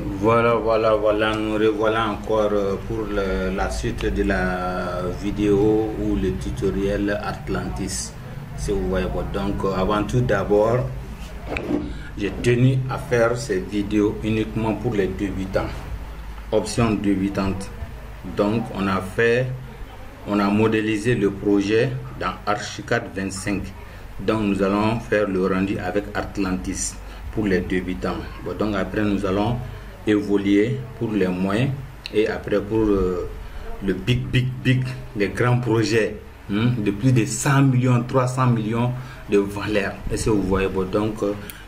Voilà, nous revoilà encore pour la suite de la vidéo ou le tutoriel Atlantis. Si vous voyez, donc avant tout d'abord, j'ai tenu à faire ces vidéos uniquement pour les débutants, option débutante. Donc on a modélisé le projet dans Archicad 25. Donc nous allons faire le rendu avec Atlantis pour les débutants. Donc après nous allons évoluer pour les moyens et après pour le big, les grands projets de plus de 100 millions, 300 millions de valeur. Et si vous voyez, donc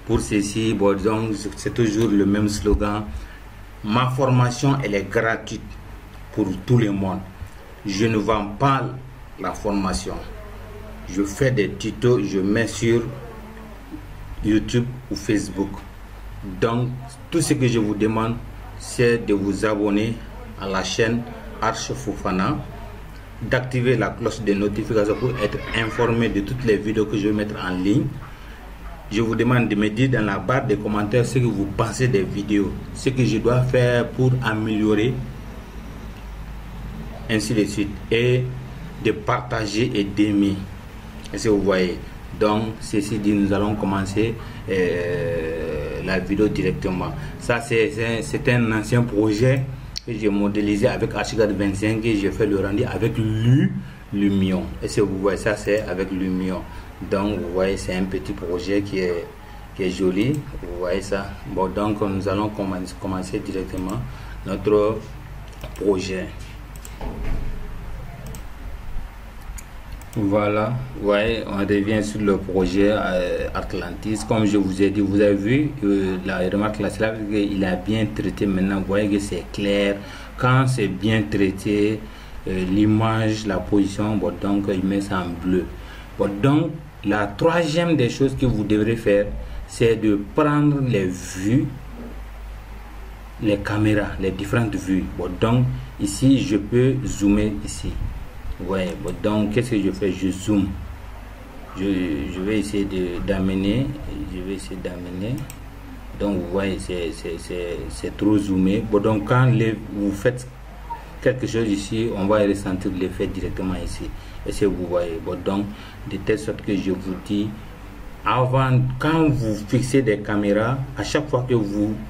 pour ceci, donc c'est toujours le même slogan. Ma formation, elle est gratuite pour tout le monde. Je ne vends pas la formation. Je fais des tutos, je mets sur YouTube ou Facebook. Donc tout ce que je vous demande, c'est de vous abonner à la chaîne Arch Fofana, d'activer la cloche de notification pour être informé de toutes les vidéos que je vais mettre en ligne. Je vous demande de me dire dans la barre des commentaires ce que vous pensez des vidéos, ce que je dois faire pour améliorer, ainsi de suite, et de partager et d'aimer. Et si vous voyez, donc ceci dit, nous allons commencer la vidéo directement. Ça c'est un ancien projet que j'ai modélisé avec Archicad 25 et j'ai fait le rendu avec Lumion. Et si vous voyez, ça c'est avec Lumion. Donc vous voyez, c'est un petit projet qui est joli. Vous voyez ça. Bon, donc nous allons commencer directement notre projet. Voilà, vous voyez, on revient sur le projet Atlantis. Comme je vous ai dit, vous avez vu la remarque là, c'est là qu'il a bien traité. Maintenant, vous voyez que c'est clair. Quand c'est bien traité, l'image, la position, bon, donc il met ça en bleu. Bon, donc la troisième des choses que vous devrez faire, c'est de prendre les vues, les caméras, les différentes vues. Bon, donc ici, je peux zoomer ici. Ouais, bon, donc qu'est-ce que je fais? Je zoome. Je vais essayer d'amener. Donc vous voyez, c'est trop zoomé. Bon, donc quand vous faites quelque chose ici, on va ressentir l'effet directement ici. Et si vous voyez, bon, donc de telle sorte que je vous dis, avant, quand vous fixez des caméras, à chaque fois que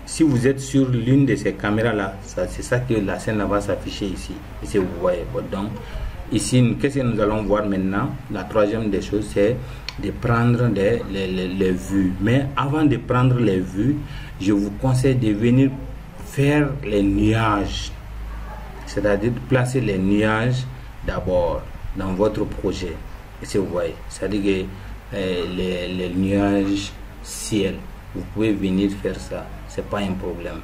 si vous êtes sur l'une de ces caméras là, c'est ça que la scène là va s'afficher ici. Et si vous voyez, bon, donc ici, qu'est-ce que nous allons voir maintenant? La troisième des choses, c'est de prendre les vues. Mais avant de prendre les vues, je vous conseille de venir faire les nuages. C'est-à-dire de placer les nuages d'abord dans votre projet. Et si vous voyez, c'est-à-dire que les nuages ciel, vous pouvez venir faire ça. C'est pas un problème.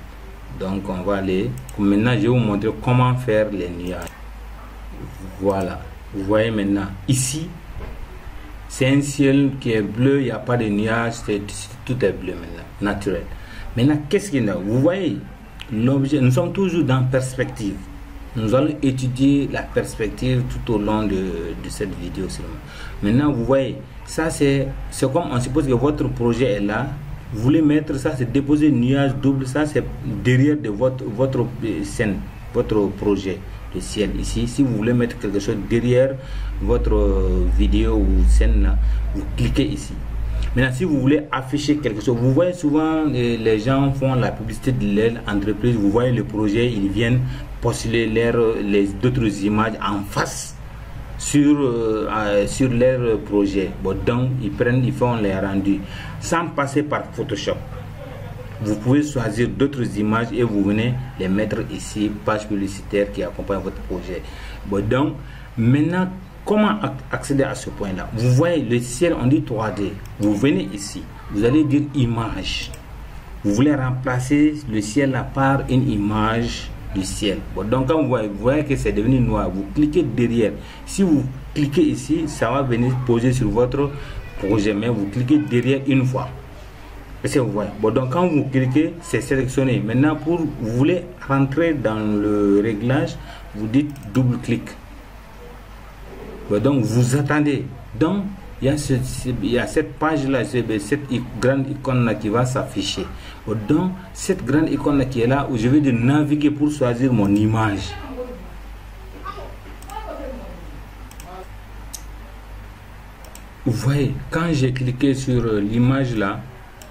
Donc on va aller. Maintenant, je vais vous montrer comment faire les nuages. Voilà, vous voyez maintenant ici c'est un ciel qui est bleu, il n'y a pas de nuages, tout est bleu maintenant, naturel. Maintenant qu'est-ce qu'il y a? Vous voyez l'objet, nous sommes toujours dans perspective. Nous allons étudier la perspective tout au long de cette vidéo seulement. Maintenant vous voyez, ça c'est comme on suppose que votre projet est là. Vous voulez mettre ça, c'est déposer nuage double, ça c'est derrière de votre scène, votre projet. Le ciel ici. Si vous voulez mettre quelque chose derrière votre vidéo ou scène là, vous cliquez ici. Maintenant si vous voulez afficher quelque chose, vous voyez souvent les gens font la publicité de leur entreprise. Vous voyez le projet, ils viennent postuler d'autres images en face sur leur projet. Bon, donc ils font les rendus sans passer par Photoshop. Vous pouvez choisir d'autres images et vous venez les mettre ici, page publicitaire qui accompagne votre projet. Bon, donc maintenant, comment accéder à ce point là? Vous voyez le ciel, on dit 3D. Vous venez ici, vous allez dire image. Vous voulez remplacer le ciel là par une image du ciel. Bon, donc quand vous voyez que c'est devenu noir, vous cliquez derrière. Si vous cliquez ici, ça va venir poser sur votre projet, mais vous cliquez derrière une fois. Et vous voyez. Bon, donc quand vous cliquez, c'est sélectionné. Maintenant, vous voulez rentrer dans le réglage, vous dites double clic. Bon, donc vous attendez. Donc il y a cette page-là, cette grande icône-là qui va s'afficher. Donc, cette grande icône-là qui est là, où je vais naviguer pour choisir mon image. Vous voyez, quand j'ai cliqué sur l'image là,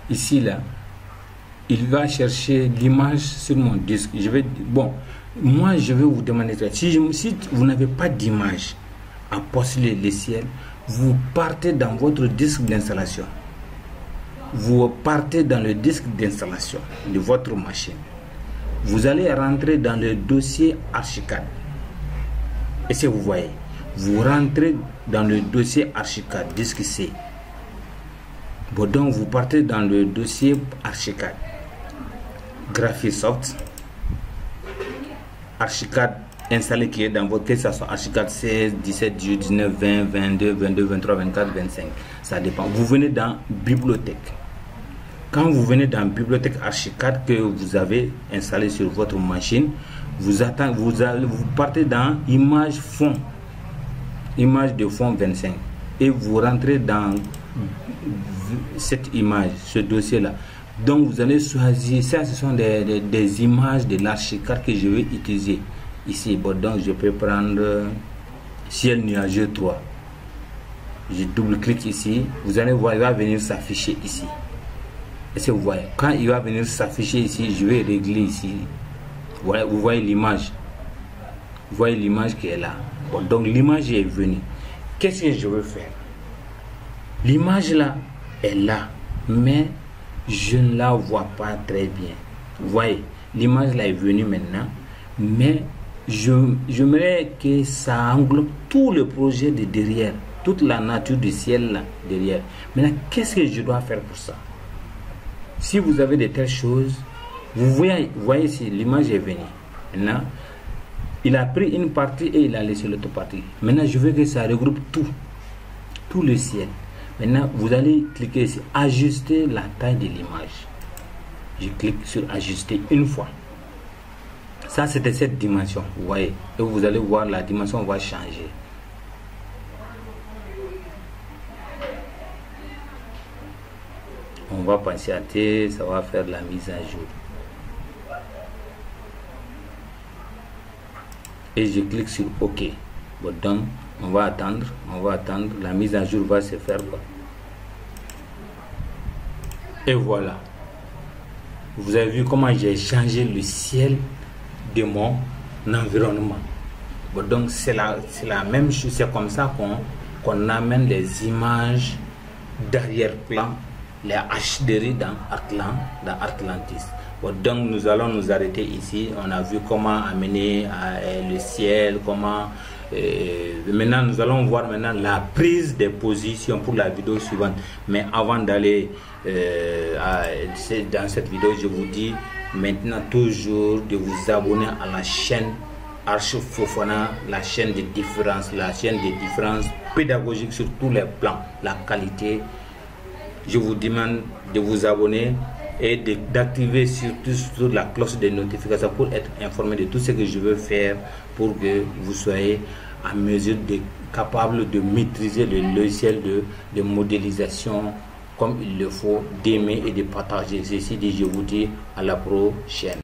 ici là, il va chercher l'image sur mon disque. Moi je vais vous demander, si vous n'avez pas d'image à poster le ciel, vous partez dans votre disque d'installation. Vous partez dans le disque d'installation de votre machine. Vous allez rentrer dans le dossier Archicad. Et si vous voyez, vous rentrez dans le dossier Archicad, disque C. Donc vous partez dans le dossier Archicad. Graphisoft, Archicad installé qui est dans votre, que ce soit Archicad 16, 17, 18, 19, 20, 22, 22, 23, 24, 25. Ça dépend. Vous venez dans Bibliothèque. Quand vous venez dans Bibliothèque Archicad que vous avez installé sur votre machine, vous partez dans Image fond. Image de fond 25 et vous rentrez dans cette image, ce dossier là. Donc vous allez choisir ça, ce sont des images de l'archicad que je vais utiliser ici. Donc je peux prendre ciel nuageux 3, je double clique ici, vous allez voir, il va venir s'afficher ici. Et si vous voyez, quand il va venir s'afficher ici, je vais régler ici. Voilà, vous voyez l'image, vous voyez l'image qui est là. Donc l'image est venue. Qu'est-ce que je veux faire? L'image là est là, mais je ne la vois pas très bien. Vous voyez, l'image là est venue maintenant, mais j'aimerais que ça englobe tout le projet de derrière, toute la nature du ciel là derrière. Maintenant, qu'est-ce que je dois faire pour ça? Si vous avez de telles choses, vous voyez si l'image est venue. Maintenant, il a pris une partie et il a laissé l'autre partie. Maintenant, je veux que ça regroupe tout le ciel. Maintenant, vous allez cliquer ici, ajuster la taille de l'image. Je clique sur ajuster une fois. Ça, c'était cette dimension, vous voyez. Et vous allez voir, la dimension va changer. On va patienter, ça va faire la mise à jour. Et je clique sur OK. Donc, on va attendre, la mise à jour va se faire. Et voilà. Vous avez vu comment j'ai changé le ciel de mon environnement. Donc, c'est la même chose, c'est comme ça qu'on amène les images d'arrière-plan, les HDRI dans Atlantis. Donc nous allons nous arrêter ici. On a vu comment amener le ciel, comment maintenant nous allons voir maintenant la prise des positions pour la vidéo suivante. Mais avant d'aller dans cette vidéo, je vous dis maintenant toujours de vous abonner à la chaîne Archi Fofana, la chaîne de différence, pédagogique sur tous les plans, la qualité. Je vous demande de vous abonner et d'activer surtout la cloche de notification pour être informé de tout ce que je veux faire pour que vous soyez en mesure capable de maîtriser le logiciel de modélisation comme il le faut, d'aimer et de partager. Ceci dit, je vous dis à la prochaine.